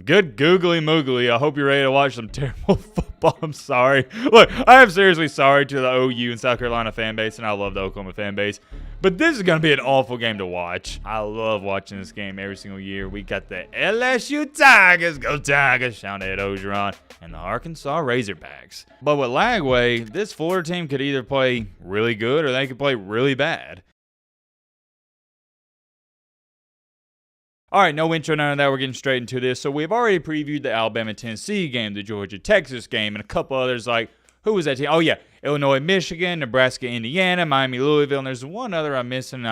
Good googly moogly. I hope you're ready to watch some terrible football. I'm sorry. Look, I am seriously sorry to the OU and South Carolina fan base, and I love the Oklahoma fan base. But this is going to be an awful game to watch. I love watching this game every single year. We got the LSU Tigers, go Tigers, shout out Ed Ogeron, and the Arkansas Razorbacks. But with Lagway, this Florida team could either play really good or they could play really bad. All right, no intro, none of that. We're getting straight into this. So we've already previewed the Alabama-Tennessee game, the Georgia-Texas game, and a couple others like, who was that team? Oh, yeah, Illinois-Michigan, Nebraska-Indiana, Miami-Louisville, and there's one other I'm missing,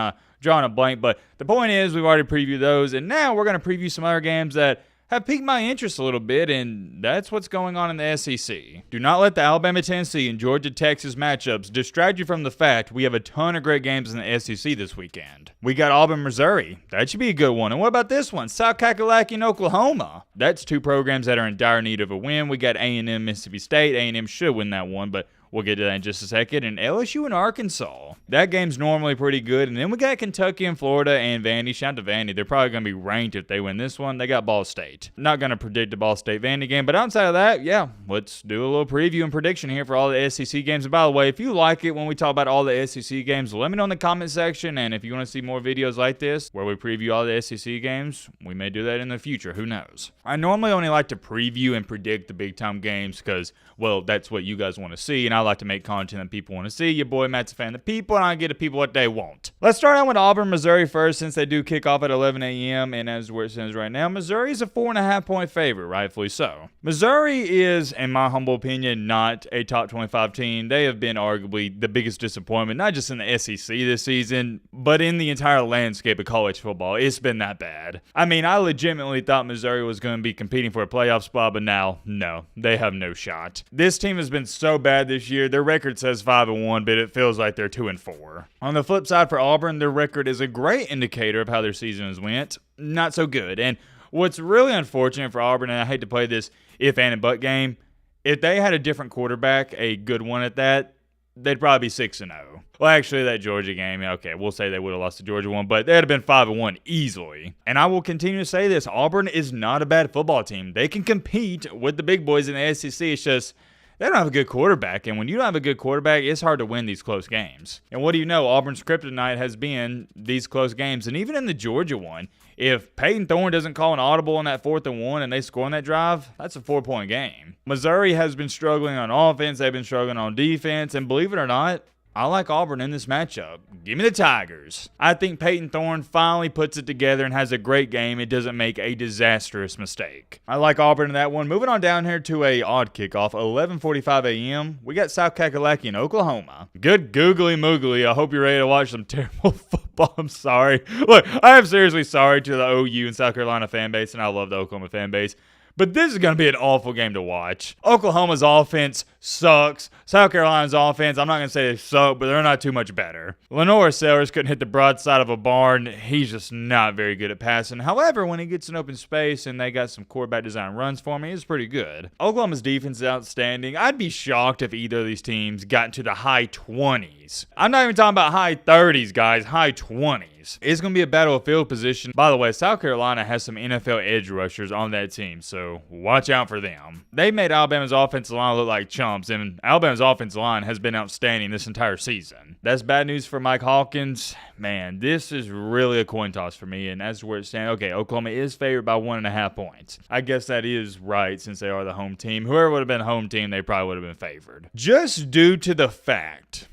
drawing a blank. But the point is we've already previewed those, and now we're going to preview some other games that have piqued my interest a little bit, and that's what's going on in the SEC. Do not let the Alabama-Tennessee and Georgia-Texas matchups distract you from the fact we have a ton of great games in the SEC this weekend. We got Auburn-Missouri. That should be a good one. And what about this one? South Kakalaki and Oklahoma. That's two programs that are in dire need of a win. We got A&M, Mississippi State. A&M should win that one, but we'll get to that in just a second. And LSU and Arkansas. That game's normally pretty good. And then we got Kentucky and Florida and Vandy. Shout out to Vandy. They're probably going to be ranked if they win this one. They got Ball State. Not going to predict the Ball State-Vandy game. But outside of that, yeah, let's do a little preview and prediction here for all the SEC games. And by the way, if you like it when we talk about all the SEC games, let me know in the comment section. And if you want to see more videos like this where we preview all the SEC games, we may do that in the future. Who knows? I normally only like to preview and predict the big-time games because, well, that's what you guys want to see. And I like to make content that people want to see. Your boy Matt's a fan of the people, and I get the people what they want. Let's start out with Auburn, Missouri first, since they do kick off at 11 a.m. And as where it says right now, Missouri is a 4.5-point favorite, rightfully so. Missouri is, in my humble opinion, not a top 25 team. They have been arguably the biggest disappointment, not just in the SEC this season, but in the entire landscape of college football. It's been that bad. I mean, I legitimately thought Missouri was going to be competing for a playoff spot, but now, no, they have no shot. This team has been so bad this year. Their record says 5-1, but it feels like they're 2-4. On the flip side for Auburn, their record is a great indicator of how their season has went. Not so good. And what's really unfortunate for Auburn, and I hate to play this if and but game, if they had a different quarterback, a good one at that, they'd probably be 6-0. Well, actually, that Georgia game, okay, we'll say they would have lost the Georgia one, but they'd have been 5-1 easily. And I will continue to say this, Auburn is not a bad football team. They can compete with the big boys in the SEC. It's just they don't have a good quarterback, and when you don't have a good quarterback, it's hard to win these close games. And what do you know? Auburn's kryptonite has been these close games, and even in the Georgia one, if Peyton Thorne doesn't call an audible on that 4th and 1 and they score on that drive, that's a 4-point game. Missouri has been struggling on offense, they've been struggling on defense, and believe it or not, I like Auburn in this matchup. Give me the Tigers. I think Peyton Thorne finally puts it together and has a great game. It doesn't make a disastrous mistake. I like Auburn in that one. Moving on down here to a odd kickoff, 11:45 a.m. We got South Kakalaki in Oklahoma. Good googly moogly. I hope you're ready to watch some terrible football. I'm sorry. Look, I am seriously sorry to the OU and South Carolina fan base, and I love the Oklahoma fan base. But this is going to be an awful game to watch. Oklahoma's offense sucks. South Carolina's offense, I'm not going to say they suck, but they're not too much better. Lenore Sellers couldn't hit the broadside of a barn. He's just not very good at passing. However, when he gets in open space and they got some quarterback design runs for me, he's pretty good. Oklahoma's defense is outstanding. I'd be shocked if either of these teams got into the high 20s. I'm not even talking about high 30s, guys. High 20s. It's going to be a battle of field position. By the way, South Carolina has some NFL edge rushers on that team, so watch out for them. They made Alabama's offensive line look like chumps, and Alabama's offensive line has been outstanding this entire season. That's bad news for Mike Hawkins. Man, this is really a coin toss for me, and as where it's standing, okay, Oklahoma is favored by 1.5 points. I guess that is right since they are the home team. Whoever would have been home team, they probably would have been favored. Just due to the fact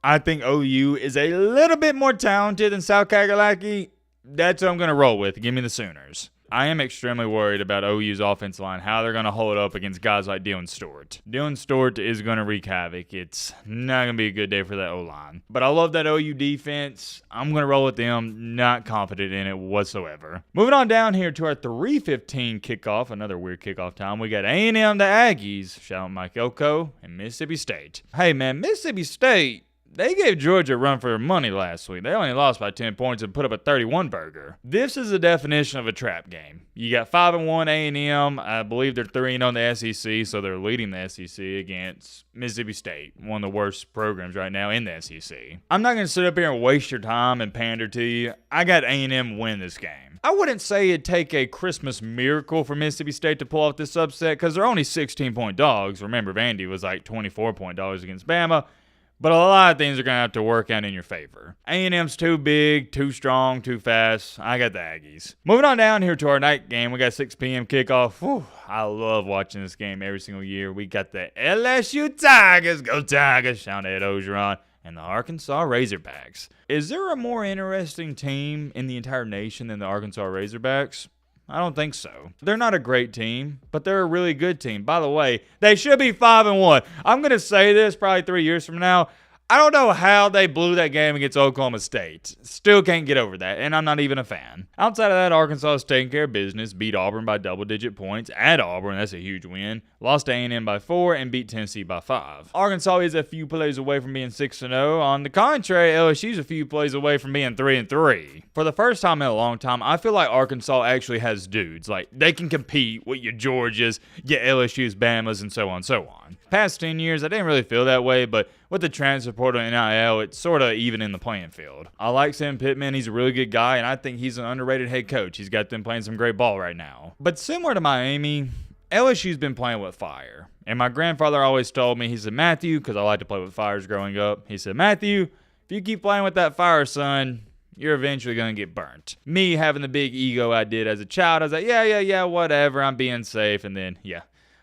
I think OU is a little bit more talented than South Kakalaki, that's what I'm going to roll with. Give me the Sooners. I am extremely worried about OU's offensive line, how they're going to hold up against guys like Dylan Stewart. Dylan Stewart is going to wreak havoc. It's not going to be a good day for that O-line. But I love that OU defense. I'm going to roll with them. Not confident in it whatsoever. Moving on down here to our 3:15 kickoff, another weird kickoff time. We got A&M, the Aggies, shout out Mike Elko, and Mississippi State. Hey, man, Mississippi State, they gave Georgia a run for their money last week. They only lost by 10 points and put up a 31 burger. This is the definition of a trap game. You got 5-1 A&M. I believe they're 3-0 on the SEC, so they're leading the SEC against Mississippi State, one of the worst programs right now in the SEC. I'm not going to sit up here and waste your time and pander to you. I got A&M win this game. I wouldn't say it'd take a Christmas miracle for Mississippi State to pull off this upset because they're only 16-point dogs. Remember, Vandy was like 24-point dogs against Bama. But a lot of things are going to have to work out in your favor. A&M's too big, too strong, too fast. I got the Aggies. Moving on down here to our night game. We got 6 p.m. kickoff. Whew, I love watching this game every single year. We got the LSU Tigers. Go Tigers. Shout out Ed Ogeron. And the Arkansas Razorbacks. Is there a more interesting team in the entire nation than the Arkansas Razorbacks? I don't think so. They're not a great team, but they're a really good team. By the way, they should be 5-1. I'm going to say this probably 3 years from now. I don't know how they blew that game against Oklahoma State. Still can't get over that, and I'm not even a fan. Outside of that, Arkansas is taking care of business, beat Auburn by double-digit points at Auburn. That's a huge win. Lost to A&M by 4 and beat Tennessee by 5. Arkansas is a few plays away from being 6-0. On the contrary, LSU's a few plays away from being 3-3. For the first time in a long time, I feel like Arkansas actually has dudes. Like, they can compete with your Georgias, your LSU's, Bamas, and so on and so on. Past 10 years, I didn't really feel that way, but with the transfer portal and NIL, it's sort of even in the playing field. I like Sam Pittman. He's a really good guy, and I think he's an underrated head coach. He's got them playing some great ball right now. But similar to Miami, LSU's been playing with fire. And my grandfather always told me, he said, Matthew, because I like to play with fires growing up, he said, Matthew, if you keep playing with that fire, son, you're eventually going to get burnt. Me having the big ego I did as a child, I was like, yeah, whatever, I'm being safe. And then,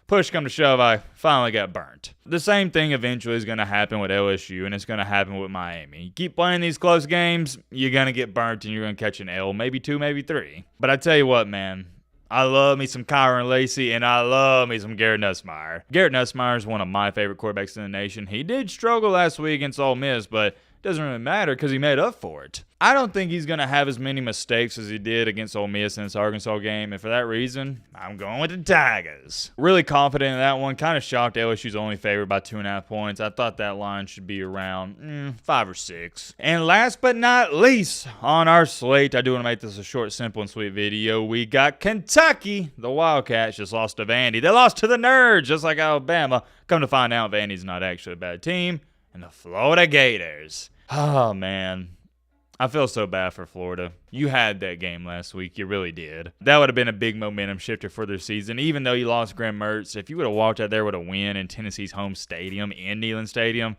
push come to shove, I finally got burnt. The same thing eventually is going to happen with LSU, and it's going to happen with Miami. You keep playing these close games, you're going to get burnt, and you're going to catch an L, maybe 2, maybe 3. But I tell you what, man, I love me some Kyron Lacey, and I love me some Garrett Nussmeier. Garrett Nussmeier is one of my favorite quarterbacks in the nation. He did struggle last week against Ole Miss, but it doesn't really matter because he made up for it. I don't think he's going to have as many mistakes as he did against Ole Miss in this Arkansas game, and for that reason, I'm going with the Tigers. Really confident in that one. Kind of shocked LSU's only favored by 2.5 points. I thought that line should be around 5 or 6. And last but not least, on our slate, I do want to make this a short, simple, and sweet video. We got Kentucky. The Wildcats just lost to Vandy. They lost to the Nerds, just like Alabama. Come to find out, Vandy's not actually a bad team. And the Florida Gators. Oh, man. I feel so bad for Florida. You had that game last week. You really did. That would have been a big momentum shifter for their season. Even though you lost Graham Mertz, if you would have walked out there with a win in Tennessee's home stadium, in Neyland Stadium,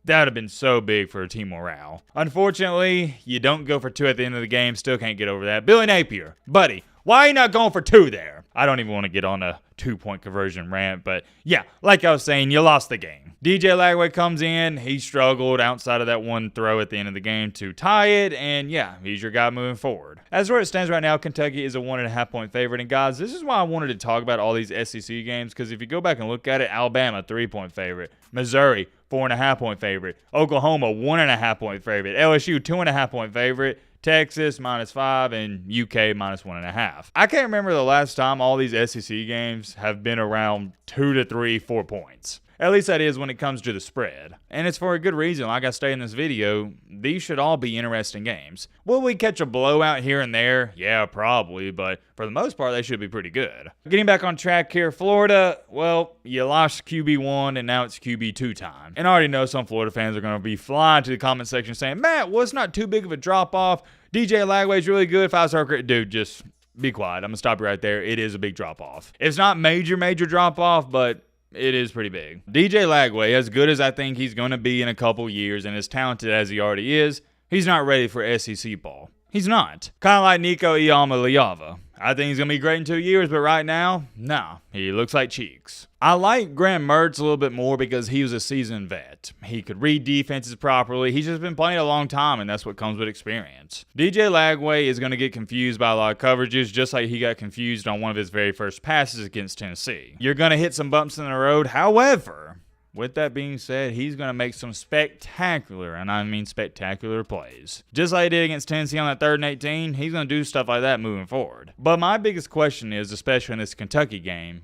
that would have been so big for team morale. Unfortunately, you don't go for 2 at the end of the game. Still can't get over that. Billy Napier, buddy, why are you not going for 2 there? I don't even want to get on a 2-point conversion rant, but yeah, like I was saying, you lost the game. DJ Lagway comes in. He struggled outside of that one throw at the end of the game to tie it, and yeah, he's your guy moving forward. As where it stands right now, Kentucky is a 1.5-point favorite, and guys, this is why I wanted to talk about all these SEC games, because if you go back and look at it, Alabama, 3-point favorite. Missouri, 4.5-point favorite. Oklahoma, 1.5-point favorite. LSU, 2.5-point favorite. Texas, -5, and UK, -1.5. I can't remember the last time all these SEC games have been around 2 to 3, 4 points. At least that is when it comes to the spread. And it's for a good reason. Like I stated in this video, these should all be interesting games. Will we catch a blowout here and there? Yeah, probably, but for the most part, they should be pretty good. Getting back on track here, Florida, well, you lost QB1 and now it's QB2 time. And I already know some Florida fans are going to be flying to the comment section saying, Matt, well, it's not too big of a drop-off. DJ Lagway's really good. 5-star credit. Dude, just be quiet. I'm going to stop you right there. It is a big drop-off. It's not major drop-off, but it is pretty big. DJ Lagway, as good as I think he's going to be in a couple years and as talented as he already is, he's not ready for SEC ball. He's not. Kind of like Nico Iamaleava. I think he's going to be great in 2 years, but right now, nah, he looks like cheeks. I like Graham Mertz a little bit more because he was a seasoned vet. He could read defenses properly. He's just been playing a long time, and that's what comes with experience. DJ Lagway is going to get confused by a lot of coverages, just like he got confused on one of his very first passes against Tennessee. You're going to hit some bumps in the road. However, with that being said, he's going to make some spectacular, and I mean spectacular, plays. Just like he did against Tennessee on that 3rd and 18, he's going to do stuff like that moving forward. But my biggest question is, especially in this Kentucky game,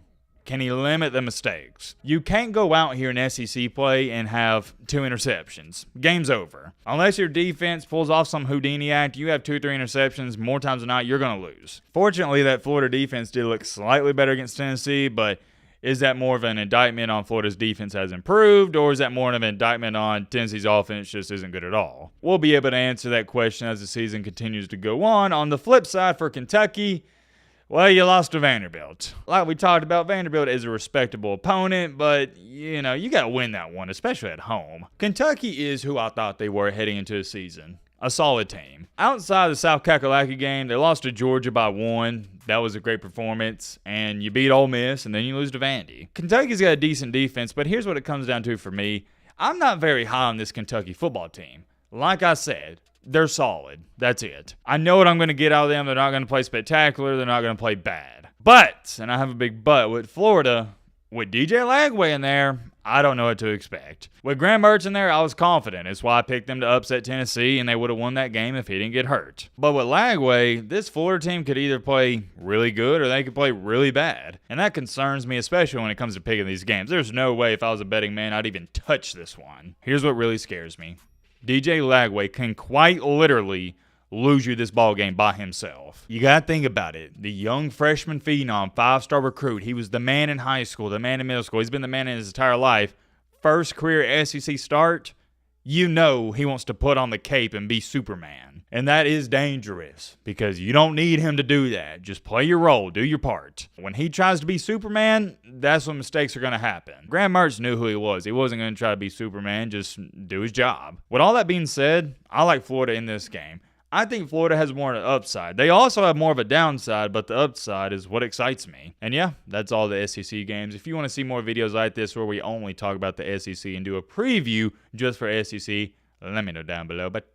Can he limit the mistakes? You can't go out here in SEC play and have 2 interceptions. Game's over. Unless your defense pulls off some Houdini act, you have 2 or 3 interceptions, more times than not, you're going to lose. Fortunately, that Florida defense did look slightly better against Tennessee, but is that more of an indictment on Florida's defense has improved, or is that more of an indictment on Tennessee's offense just isn't good at all? We'll be able to answer that question as the season continues to go on. On the flip side for Kentucky, well, you lost to Vanderbilt. Like we talked about, Vanderbilt is a respectable opponent, but, you got to win that one, especially at home. Kentucky is who I thought they were heading into the season. A solid team. Outside the South Kakalaki game, they lost to Georgia by 1. That was a great performance. And you beat Ole Miss, and then you lose to Vandy. Kentucky's got a decent defense, but here's what it comes down to for me. I'm not very high on this Kentucky football team. Like I said, they're solid. That's it. I know what I'm going to get out of them. They're not going to play spectacular. They're not going to play bad. But, and I have a big but, with Florida, with DJ Lagway in there, I don't know what to expect. With Graham Mertz in there, I was confident. It's why I picked them to upset Tennessee, and they would have won that game if he didn't get hurt. But with Lagway, this Florida team could either play really good or they could play really bad. And that concerns me, especially when it comes to picking these games. There's no way if I was a betting man I'd even touch this one. Here's what really scares me. DJ Lagway can quite literally lose you this ball game by himself. You got to think about it. The young freshman phenom, 5-star recruit. He was the man in high school, the man in middle school. He's been the man in his entire life. First career SEC start, he wants to put on the cape and be Superman. And that is dangerous because you don't need him to do that. Just play your role, do your part. When he tries to be Superman, that's when mistakes are going to happen. Graham Mertz knew who he was. He wasn't going to try to be Superman, just do his job. With all that being said, I like Florida in this game. I think Florida has more of an upside. They also have more of a downside, but the upside is what excites me. And yeah, that's all the SEC games. If you want to see more videos like this where we only talk about the SEC and do a preview just for SEC, let me know down below. But